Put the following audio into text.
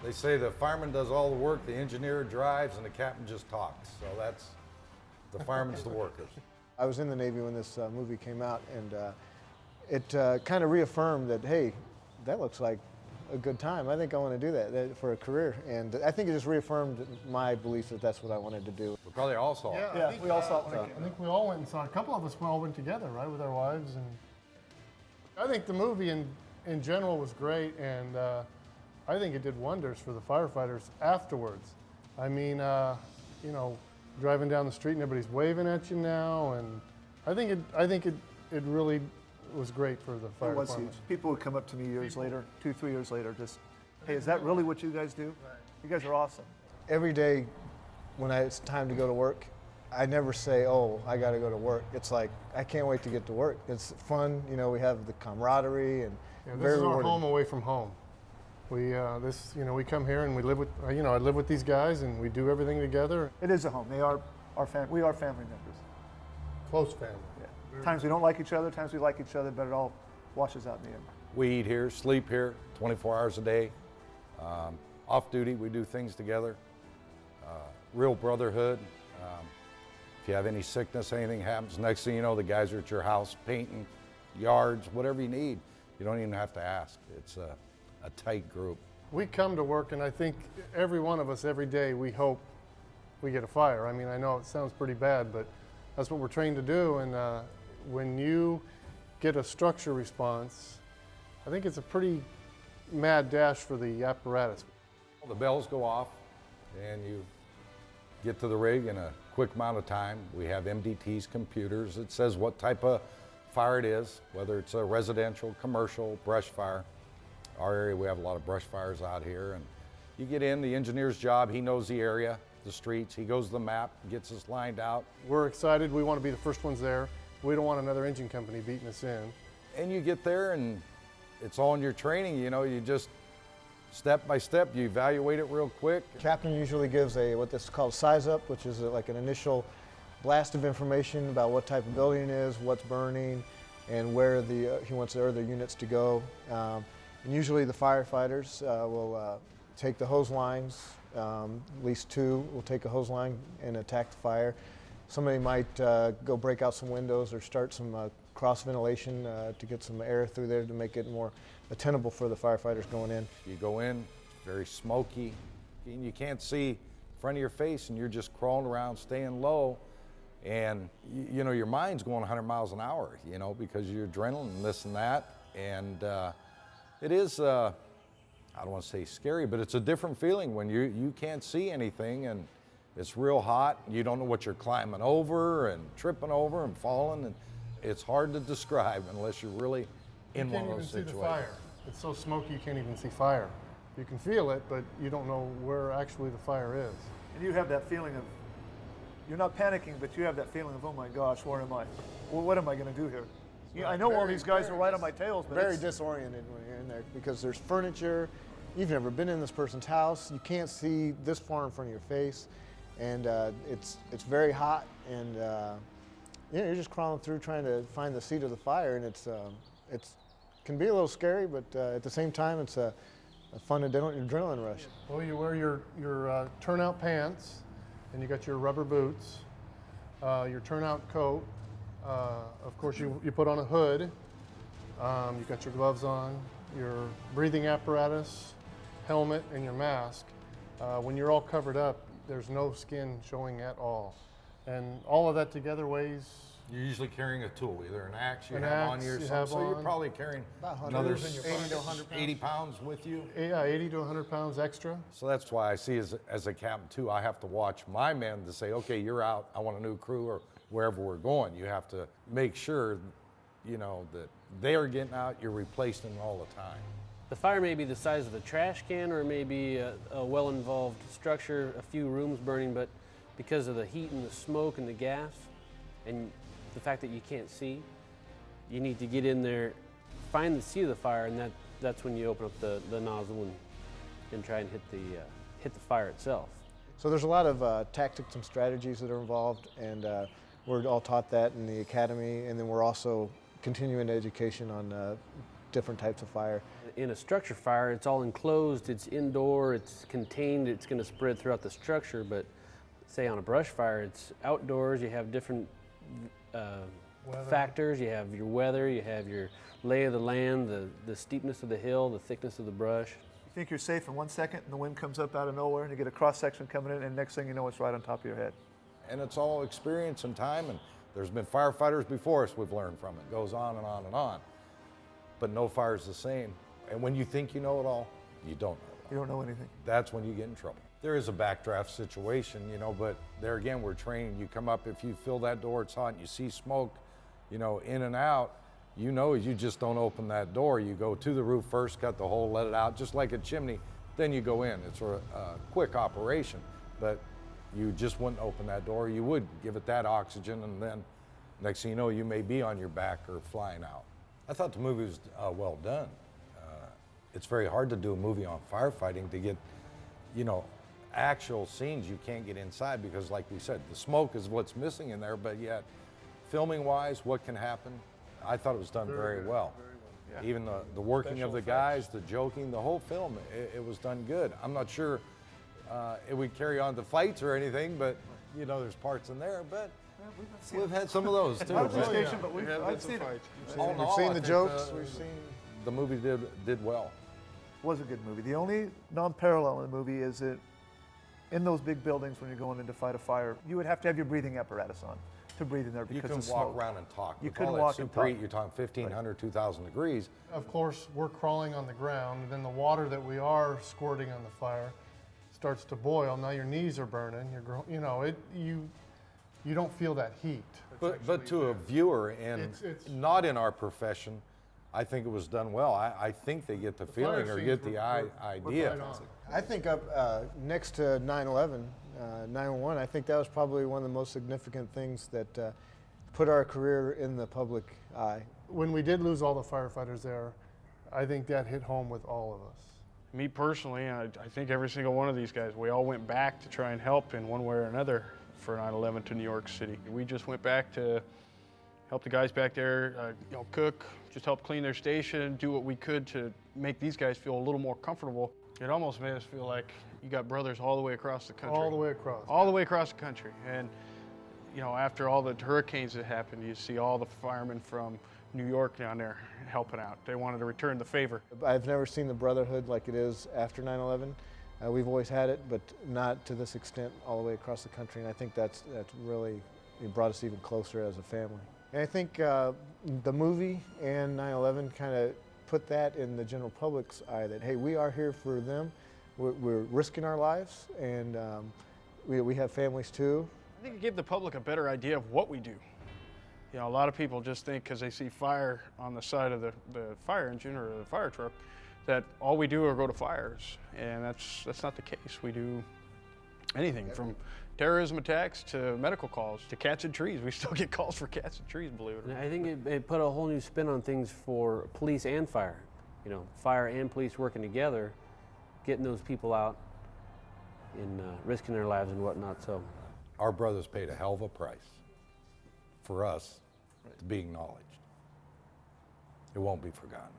They say the fireman does all the work, the engineer drives, and the captain just talks. So that's, the fireman's the workers. I was in the Navy when this movie came out, and it kind of reaffirmed that, hey, that looks like a good time. I think I want to do that for a career. And I think it just reaffirmed my belief that that's what I wanted to do. We probably all saw it. Yeah, we all saw it. I think we all went and saw it. A couple of us all went together, right, with our wives. And I think the movie in general was great, and I think it did wonders for the firefighters afterwards. I mean, you know, driving down the street and everybody's waving at you now, and I think it really was great for the fire It was department. huge. People would come up to me years later, 2-3 years later, just, hey, is that really what you guys do? You guys are awesome. Every day when it's time to go to work, I never say, oh, I got to go to work. It's like, I can't wait to get to work. It's fun, you know, we have the camaraderie and Yeah, this very is our rewarding. home away from home. We we come here and we live with I live with these guys and we do everything together. It is a home. They are our family. We are family members. Close family. Yeah. Times we don't like each other, times we like each other, but it all washes out in the end. We eat here, sleep here, 24 hours a day. Off duty, we do things together. Real brotherhood. If you have any sickness, anything happens, next thing you know, the guys are at your house painting, yards, whatever you need. You don't even have to ask. It's a tight group. We come to work and I think every one of us every day we hope we get a fire. I mean, I know it sounds pretty bad, but that's what we're trained to do. And when you get a structure response, I think it's a pretty mad dash for the apparatus. The bells go off and you get to the rig in a quick amount of time. We have MDT's computers. It says what type of fire it is, whether it's a residential, commercial, brush fire. Our area, we have a lot of brush fires out here. And you get in, the engineer's job, he knows the area, the streets, he goes to the map, gets us lined out. We're excited. We want to be the first ones there. We don't want another engine company beating us in. And you get there and it's all in your training, you know, you just step by step, you evaluate it real quick. Captain usually gives what this is called size up, which is like an initial blast of information about what type of building it is, what's burning, and where he wants the other units to go. And usually the firefighters will take the hose lines, at least two will take a hose line and attack the fire. Somebody might go break out some windows or start some cross ventilation to get some air through there to make it more attainable for the firefighters going in. You go in, it's very smoky, and you can't see in front of your face and you're just crawling around, staying low. And you know, your mind's going 100 miles an hour, you know, because you're adrenaline and this and that. And it is, I don't want to say scary, but it's a different feeling when you can't see anything and it's real hot. You don't know what you're climbing over and tripping over and falling. And it's hard to describe unless you're really in one of those situations. You can't even see the fire. It's so smoky you can't even see fire. You can feel it, but you don't know where actually the fire is. And you have that feeling of, you're not panicking, but you have that feeling of, oh my gosh, where am I? Well, what am I going to do here? I know all these guys are right on my tails, but very disoriented when you're in there because there's furniture. You've never been in this person's house. You can't see this far in front of your face, and it's very hot, and you know, you're just crawling through trying to find the seat of the fire, and it's can be a little scary, but at the same time, it's a fun adrenaline rush. Well, you wear your turnout pants, and you got your rubber boots, your turnout coat. Of course, you put on a hood. You got your gloves on, your breathing apparatus, helmet, and your mask. When you're all covered up, there's no skin showing at all. And all of that together weighs... You're usually carrying a tool, either an axe you An have on axe you or you something. have So you're on. probably carrying About 100 another in your 80 to 100 pounds. 80 pounds with you. Yeah, 80 to 100 pounds extra. So that's why I see as a captain too, I have to watch my men to say, okay, you're out, I want a new crew, or wherever we're going. You have to make sure, you know, that they are getting out, you're replacing them all the time. The fire may be the size of a trash can or maybe a well-involved structure, a few rooms burning, but because of the heat and the smoke and the gas and the fact that you can't see, you need to get in there, find the seat of the fire, and that's when you open up the nozzle and try and hit the fire itself. So there's a lot of tactics and strategies that are involved, and we're all taught that in the academy, and then we're also continuing education on different types of fire. in a structure fire, it's all enclosed, it's indoor, it's contained, it's going to spread throughout the structure. But say on a brush fire, it's outdoors, you have different factors, you have your weather, you have your lay of the land, the steepness of the hill, the thickness of the brush. You think you're safe in 1 second, and the wind comes up out of nowhere, and you get a cross section coming in, and next thing you know, it's right on top of your head. And it's all experience and time, and there's been firefighters before us we've learned from. It goes on and on and on. But no fire's the same. And when you think you know it all, you don't know it all. You don't know anything. That's when you get in trouble. There is a backdraft situation, you know, but there again, we're trained. You come up, if you feel that door, it's hot, and you see smoke, you know, in and out, you know, you just don't open that door. You go to the roof first, cut the hole, let it out, just like a chimney, then you go in. It's a quick operation, but you just wouldn't open that door. You would give it that oxygen, and then next thing you know, you may be on your back or flying out. I thought the movie was well done. It's very hard to do a movie on firefighting to get, you know, actual scenes you can't get inside because, like we said, the smoke is what's missing in there, but yet, filming-wise, what can happen? I thought it was done very well. Yeah. Even the working of the guys, the joking, the whole film, it was done good. I'm not sure it would carry on to fights or anything, but, you know, there's parts in there, but we've had some of those, too. Not at this But station, but I've seen it. all in We've all, seen I the think, jokes. We've seen. the movie did well. Was a good movie. The only non-parallel in the movie is that in those big buildings, when you're going in to fight a fire, you would have to have your breathing apparatus on to breathe in there You because can of walk smoke. around and talk. You With couldn't all that walk and super talk. heat, you're talking 1,500, 2,000 degrees. Of course, we're crawling on the ground, and then the water that we are squirting on the fire starts to boil. Now your knees are burning. You know, you don't feel that heat. But to a viewer and It's- not in our profession, I think it was done well. I think they get the feeling fire or scenes get the were idea. right on. I think up next to 9/11, 9/11, I think that was probably one of the most significant things that put our career in the public eye. When we did lose all the firefighters there, I think that hit home with all of us. Me personally, I think every single one of these guys, we all went back to try and help in one way or another for 9/11 to New York City. We just went back to help the guys back there, you know, cook, just help clean their station, do what we could to make these guys feel a little more comfortable. It almost made us feel like you got brothers all the way across the country. All the way across. All the way across the country. And, you know, after all the hurricanes that happened, you see all the firemen from New York down there helping out. They wanted to return the favor. I've never seen the brotherhood like it is after 9/11. We've always had it, but not to this extent all the way across the country. And I think that's really brought us even closer as a family. And I think the movie and 9/11 kind of put that in the general public's eye that, hey, we are here for them. We're risking our lives, and we have families too. I think it gave the public a better idea of what we do. You know, a lot of people just think because they see fire on the side of the fire engine or the fire truck that all we do are go to fires, and that's not the case. We do anything from terrorism attacks to medical calls to cats in trees. We still get calls for cats in trees, believe it or And not. I think it put a whole new spin on things for police and fire. You know, fire and police working together, getting those people out and risking their lives and whatnot. So Our brothers paid a hell of a price for us to be acknowledged. It won't be forgotten.